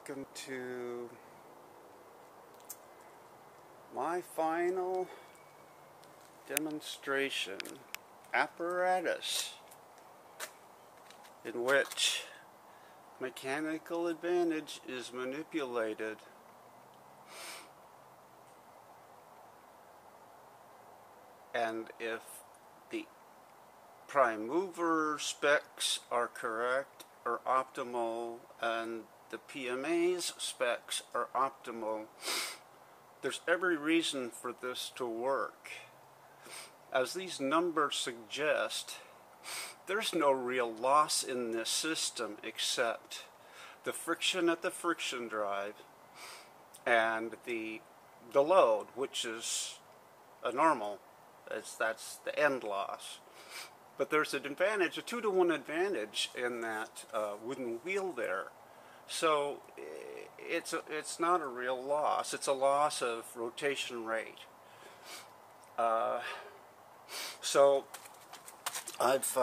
welcome to my final demonstration, apparatus, in which mechanical advantage is manipulated. And if the prime mover specs are correct or optimal, and the PMA's specs are optimal, there's every reason for this to work. As these numbers suggest, there's no real loss in this system except the friction at the friction drive and the load, which is a normal. That's the end loss. But there's an advantage, a 2-to-1 advantage in that wooden wheel there. So it's not a real loss. It's a loss of rotation rate. So I've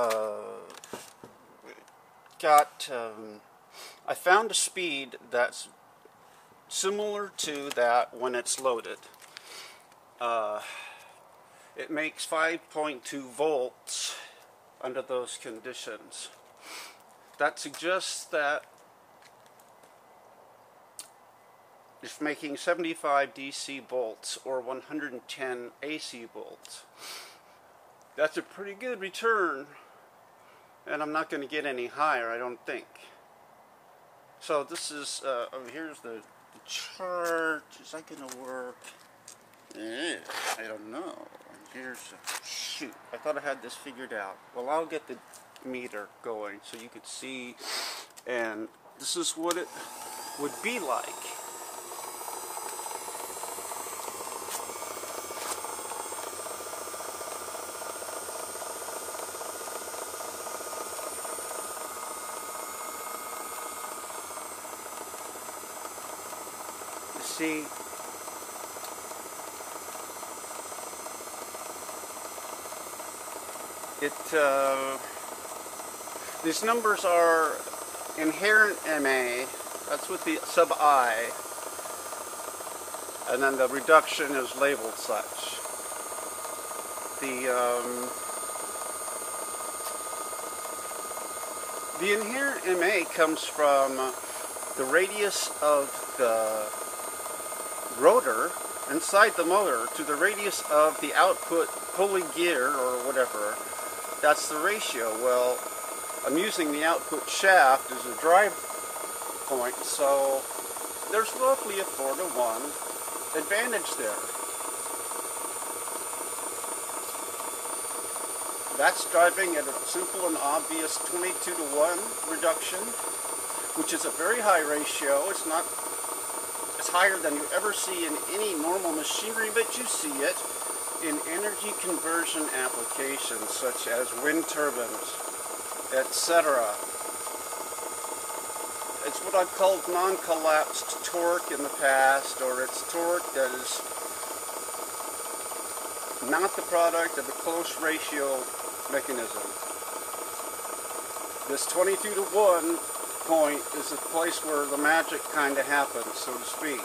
I found a speed that's similar to that when it's loaded. It makes 5.2 volts under those conditions. That suggests that it's making 75 DC volts or 110 AC volts. That's a pretty good return, and I'm not going to get any higher, I don't think. So this is, here's the chart. Is that going to work? I don't know. Here's, shoot, I thought I had this figured out. Well, I'll get the meter going so you could see, and this is what it would be like. You see, these numbers are inherent MA, that's with the sub I, and then the reduction is labeled such. The inherent MA comes from the radius of the rotor inside the motor to the radius of the output pulley gear or whatever. That's the ratio. Well, I'm using the output shaft as a drive point, so there's roughly a 4-to-1 advantage there. That's driving at a simple and obvious 22-to-1 reduction, which is a very high ratio. It's not, it's higher than you ever see in any normal machinery, but you see it in energy conversion applications such as wind turbines, etc. It's what I've called non-collapsed torque in the past, or it's torque that is not the product of a close ratio mechanism. This 22-to-1 point is the place where the magic kind of happens, so to speak.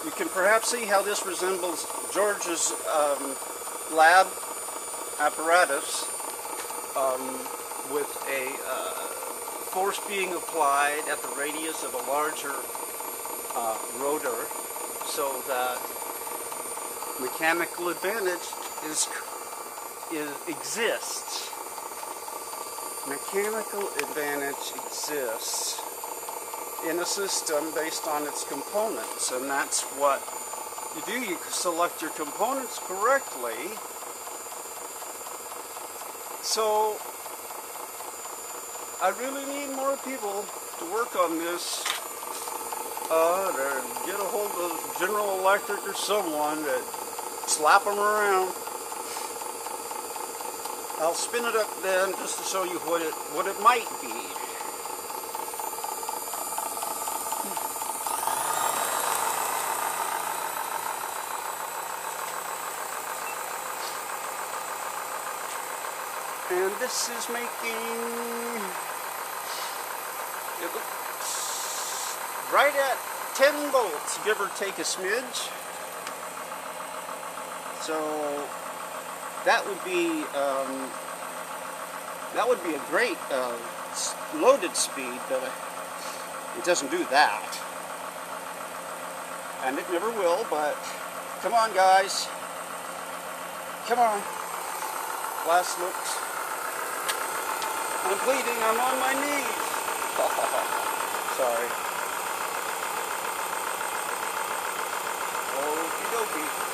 You can perhaps see how this resembles George's lab apparatus with a force being applied at the radius of a larger rotor, so that mechanical advantage exists. Mechanical advantage exists in a system based on its components, and that's what you do. You select your components correctly. So I really need more people to work on this, to get a hold of General Electric or someone to slap them around. I'll spin it up then just to show you what it might be. And this is making, it looks right at 10 volts, give or take a smidge. So that would be a great loaded speed, but it doesn't do that. And it never will, but come on guys. Come on. Last looks. I'm bleeding, I'm on my knees. Sorry. Okie dokie.